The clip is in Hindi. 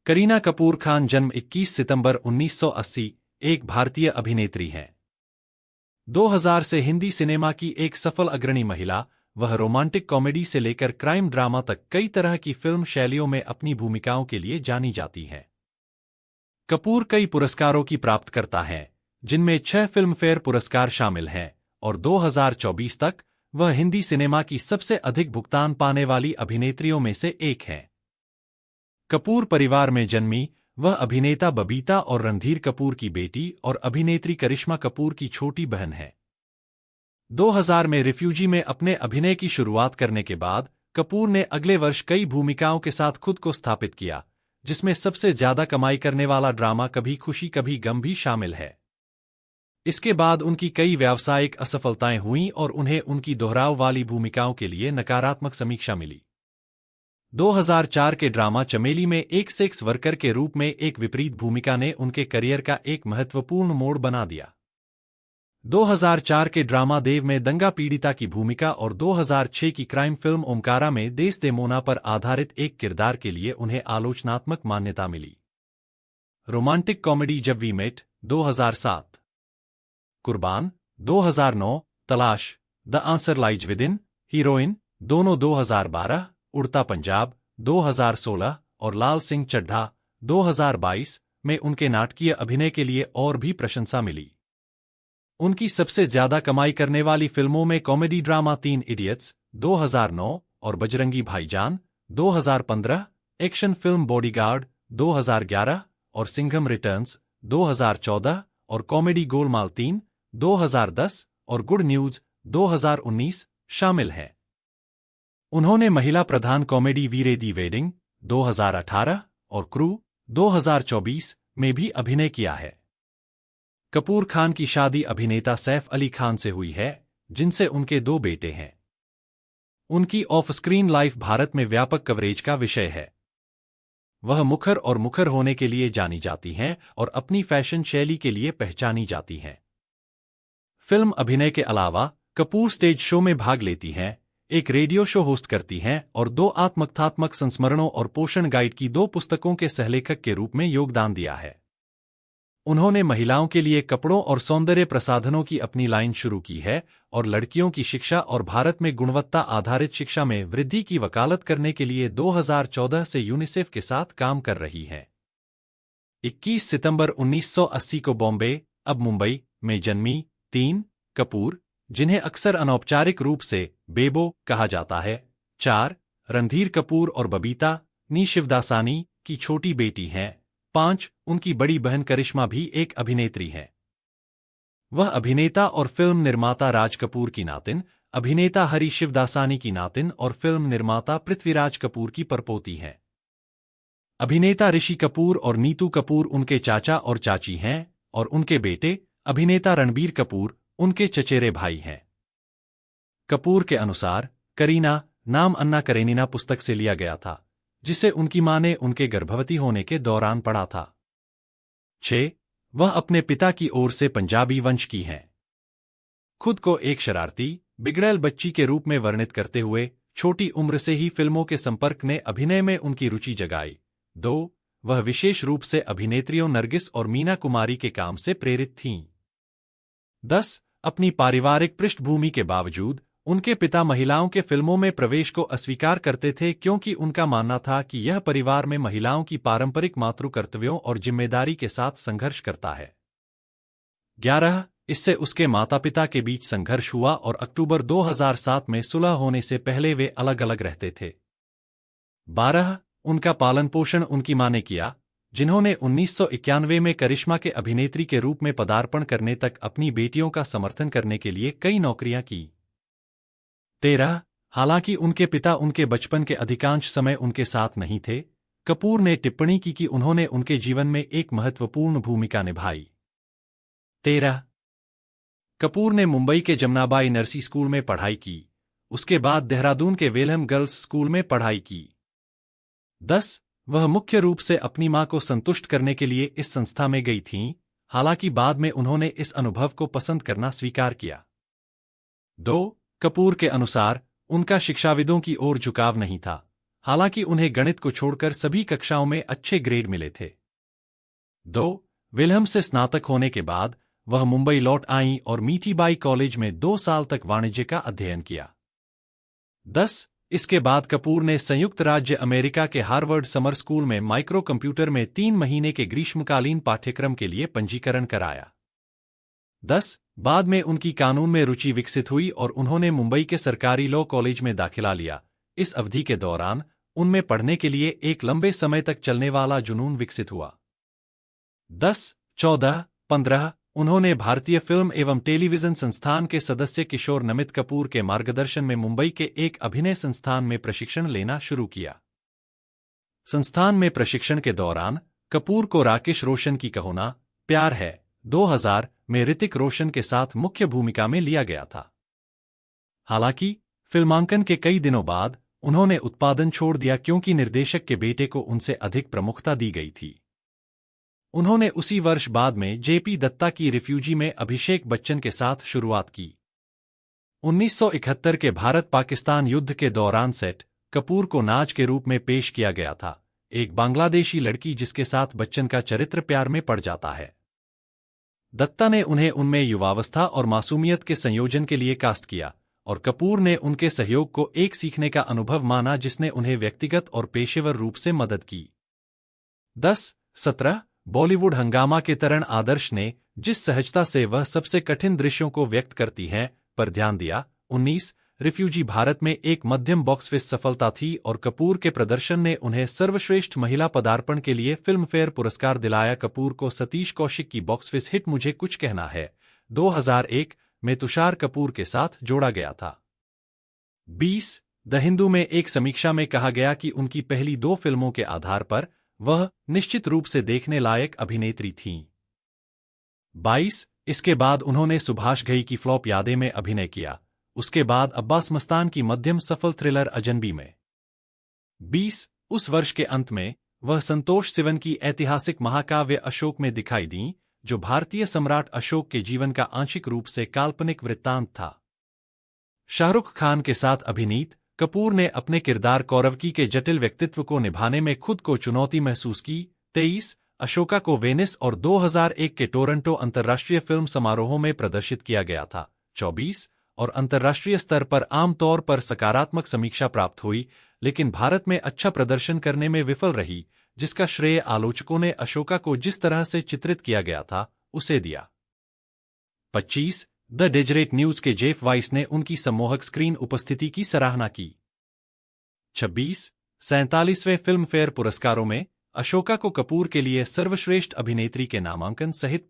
करीना कपूर खान जन्म 21 सितंबर 1980 एक भारतीय अभिनेत्री हैं। 2000 से हिंदी सिनेमा की एक सफल अग्रणी महिला, वह रोमांटिक कॉमेडी से लेकर क्राइम ड्रामा तक कई तरह की फिल्म शैलियों में अपनी भूमिकाओं के लिए जानी जाती हैं। कपूर कई पुरस्कारों की प्राप्तकर्ता हैं, जिनमें 6 फिल्मफेयर पुरस्कार शामिल हैं, और 2024 तक वह हिंदी सिनेमा की सबसे अधिक भुगतान पाने वाली अभिनेत्रियों में से एक हैं। कपूर परिवार में जन्मी, वह अभिनेता बबीता और रणधीर कपूर की बेटी और अभिनेत्री करिश्मा कपूर की छोटी बहन है। 2000 में रिफ्यूजी में अपने अभिनय की शुरुआत करने के बाद कपूर ने अगले वर्ष कई भूमिकाओं के साथ खुद को स्थापित किया, जिसमें सबसे ज्यादा कमाई करने वाला ड्रामा कभी खुशी कभी गम भी शामिल है। इसके बाद उनकी कई व्यावसायिक असफलताएं हुईं और उन्हें उनकी दोहराव वाली भूमिकाओं के लिए नकारात्मक समीक्षा मिली। 2004 के ड्रामा चमेली में एक सेक्स वर्कर के रूप में एक विपरीत भूमिका ने उनके करियर का एक महत्वपूर्ण मोड़ बना दिया। 2004 के ड्रामा देव में दंगा पीड़िता की भूमिका और 2006 की क्राइम फिल्म ओमकारा में देस दे मोना पर आधारित एक किरदार के लिए उन्हें आलोचनात्मक मान्यता मिली। रोमांटिक कॉमेडी जब वी मेट 2007, कुर्बान 2009, तलाश the answer lies within, heroine दोनों 2012, उड़ता पंजाब 2016 और लाल सिंह चड्ढा 2022 में उनके नाटकीय अभिनय के लिए और भी प्रशंसा मिली। उनकी सबसे ज्यादा कमाई करने वाली फिल्मों में कॉमेडी ड्रामा 3 इडियट्स 2009 और बजरंगी भाईजान 2015, एक्शन फिल्म बॉडीगार्ड 2011 और सिंघम रिटर्न्स 2014 और कॉमेडी गोलमाल 3 2010 और गुड न्यूज 2019 शामिल हैं। उन्होंने महिला प्रधान कॉमेडी वीरे दी वेडिंग 2018 और क्रू 2024 में भी अभिनय किया है। कपूर खान की शादी अभिनेता सैफ अली खान से हुई है, जिनसे उनके 2 बेटे हैं। उनकी ऑफ स्क्रीन लाइफ भारत में व्यापक कवरेज का विषय है। वह मुखर और मुखर होने के लिए जानी जाती हैं और अपनी फैशन शैली के लिए पहचानी जाती हैं। फिल्म अभिनय के अलावा कपूर स्टेज शो में भाग लेती हैं, एक रेडियो शो होस्ट करती हैं और 2 आत्मकथात्मक संस्मरणों और पोषण गाइड की 2 पुस्तकों के सहलेखक के रूप में योगदान दिया है। उन्होंने महिलाओं के लिए कपड़ों और सौंदर्य प्रसाधनों की अपनी लाइन शुरू की है और लड़कियों की शिक्षा और भारत में गुणवत्ता आधारित शिक्षा में वृद्धि की वकालत करने के लिए 2014 से यूनिसेफ के साथ काम कर रही हैं। 21 सितंबर 1980 को बॉम्बे, अब मुंबई, में जन्मी 3 कपूर, जिन्हें अक्सर अनौपचारिक रूप से बेबो कहा जाता है, 4 रणधीर कपूर और बबीता नी शिवदासानी की छोटी बेटी हैं, 5 उनकी बड़ी बहन करिश्मा भी एक अभिनेत्री है। वह अभिनेता और फिल्म निर्माता राज कपूर की नातिन, अभिनेता हरी शिवदासानी की नातिन और फिल्म निर्माता पृथ्वीराज कपूर की परपोती हैं। अभिनेता ऋषि कपूर और नीतू कपूर उनके चाचा और चाची हैं और उनके बेटे अभिनेता रणबीर कपूर उनके चचेरे भाई हैं। कपूर के अनुसार करीना नाम अन्ना करेनिना पुस्तक से लिया गया था, जिसे उनकी मां ने उनके गर्भवती होने के दौरान पढ़ा था। 6 वह अपने पिता की ओर से पंजाबी वंश की हैं। खुद को एक शरारती, बिगड़ैल बच्ची के रूप में वर्णित करते हुए छोटी उम्र से ही फिल्मों के संपर्क ने अभिनय में उनकी रुचि जगाई। 2 वह विशेष रूप से अभिनेत्रियों नरगिस और मीना कुमारी के काम से प्रेरित थीं। 10 अपनी पारिवारिक पृष्ठभूमि के बावजूद उनके पिता महिलाओं के फिल्मों में प्रवेश को अस्वीकार करते थे, क्योंकि उनका मानना था कि यह परिवार में महिलाओं की पारंपरिक मातृकर्तव्यों और जिम्मेदारी के साथ संघर्ष करता है। 11 इससे उसके माता पिता के बीच संघर्ष हुआ और अक्टूबर 2007 में सुलह होने से पहले वे अलग अलग रहते थे। 12 उनका पालन पोषण उनकी मां ने किया, जिन्होंने 1991 में करिश्मा के अभिनेत्री के रूप में पदार्पण करने तक अपनी बेटियों का समर्थन करने के लिए कई नौकरियां की। 13 हालांकि उनके पिता उनके बचपन के अधिकांश समय उनके साथ नहीं थे, कपूर ने टिप्पणी की कि उन्होंने उनके जीवन में एक महत्वपूर्ण भूमिका निभाई। 13 कपूर ने मुंबई के जमनाबाई नरसी स्कूल में पढ़ाई की, उसके बाद देहरादून के वेलहम गर्ल्स स्कूल में पढ़ाई की। 10 वह मुख्य रूप से अपनी मां को संतुष्ट करने के लिए इस संस्था में गई थीं, हालांकि बाद में उन्होंने इस अनुभव को पसंद करना स्वीकार किया। 2 कपूर के अनुसार उनका शिक्षाविदों की ओर झुकाव नहीं था, हालांकि उन्हें गणित को छोड़कर सभी कक्षाओं में अच्छे ग्रेड मिले थे। 2. विल्हम से स्नातक होने के बाद वह मुंबई लौट आईं और मीठीबाई कॉलेज में 2 साल तक वाणिज्य का अध्ययन किया। 10. इसके बाद कपूर ने संयुक्त राज्य अमेरिका के हार्वर्ड समर स्कूल में माइक्रो कंप्यूटर में 3 महीने के ग्रीष्मकालीन पाठ्यक्रम के लिए पंजीकरण कराया। 10. बाद में उनकी कानून में रुचि विकसित हुई और उन्होंने मुंबई के सरकारी लॉ कॉलेज में दाखिला लिया। इस अवधि के दौरान उनमें पढ़ने के लिए एक लंबे समय तक चलने वाला जुनून विकसित हुआ। 10, 14, 15 उन्होंने भारतीय फिल्म एवं टेलीविजन संस्थान के सदस्य किशोर नमित कपूर के मार्गदर्शन में मुंबई के एक अभिनय संस्थान में प्रशिक्षण लेना शुरू किया। संस्थान में प्रशिक्षण के दौरान कपूर को राकेश रोशन की कहो ना प्यार है 2000 में ऋतिक रोशन के साथ मुख्य भूमिका में लिया गया था। हालांकि फिल्मांकन के कई दिनों बाद उन्होंने उत्पादन छोड़ दिया क्योंकि निर्देशक के बेटे को उनसे अधिक प्रमुखता दी गई थी। उन्होंने उसी वर्ष बाद में जेपी दत्ता की रिफ्यूजी में अभिषेक बच्चन के साथ शुरुआत की। 1971 के भारत-पाकिस्तान युद्ध के दौरान सेट कपूर को नाज के रूप में पेश किया गया था, एक बांग्लादेशी लड़की जिसके साथ बच्चन का चरित्र प्यार में पड़ जाता है। दत्ता ने उन्हें उनमें युवावस्था और मासूमियत के संयोजन के लिए कास्ट किया और कपूर ने उनके सहयोग को एक सीखने का अनुभव माना जिसने उन्हें व्यक्तिगत और पेशेवर रूप से मदद की। 10, 17 बॉलीवुड हंगामा के तरण आदर्श ने जिस सहजता से वह सबसे कठिन दृश्यों को व्यक्त करती हैं पर ध्यान दिया। 19 रिफ्यूजी भारत में एक मध्यम बॉक्स ऑफिस सफलता थी और कपूर के प्रदर्शन ने उन्हें सर्वश्रेष्ठ महिला पदार्पण के लिए फिल्मफेयर पुरस्कार दिलाया। कपूर को सतीश कौशिक की बॉक्स ऑफिस हिट मुझे कुछ कहना है 2001 में तुषार कपूर के साथ जोड़ा गया था। 20 द हिंदू में एक समीक्षा में कहा गया कि उनकी पहली 2 फिल्मों के आधार पर वह निश्चित रूप से देखने लायक अभिनेत्री थीं। 22 इसके बाद उन्होंने सुभाष घई की फ्लॉप यादें में अभिनय किया, उसके बाद अब्बास मस्तान की मध्यम सफल थ्रिलर अजनबी में। 20 उस वर्ष के अंत में वह संतोष सिवन की ऐतिहासिक महाकाव्य अशोक में दिखाई दीं, जो भारतीय सम्राट अशोक के जीवन का आंशिक रूप से काल्पनिक वृत्तांत था। शाहरुख खान के साथ अभिनीत कपूर ने अपने किरदार कौरवकी के जटिल व्यक्तित्व को निभाने में खुद को चुनौती महसूस की। 23 अशोका को वेनिस और 2001 के टोरंटो अंतर्राष्ट्रीय फिल्म समारोहों में प्रदर्शित किया गया था। 24 और अंतर्राष्ट्रीय स्तर पर आमतौर पर सकारात्मक समीक्षा प्राप्त हुई, लेकिन भारत में अच्छा प्रदर्शन करने में विफल रही, जिसका श्रेय आलोचकों ने अशोका को जिस तरह से चित्रित किया गया था उसे दिया। 25 द डेजरेट न्यूज के जेफ वाइस ने उनकी सम्मोहक स्क्रीन उपस्थिति की सराहना की। 26 47वें फिल्मफेयर पुरस्कारों में अशोका को कपूर के लिए सर्वश्रेष्ठ अभिनेत्री के नामांकन सहित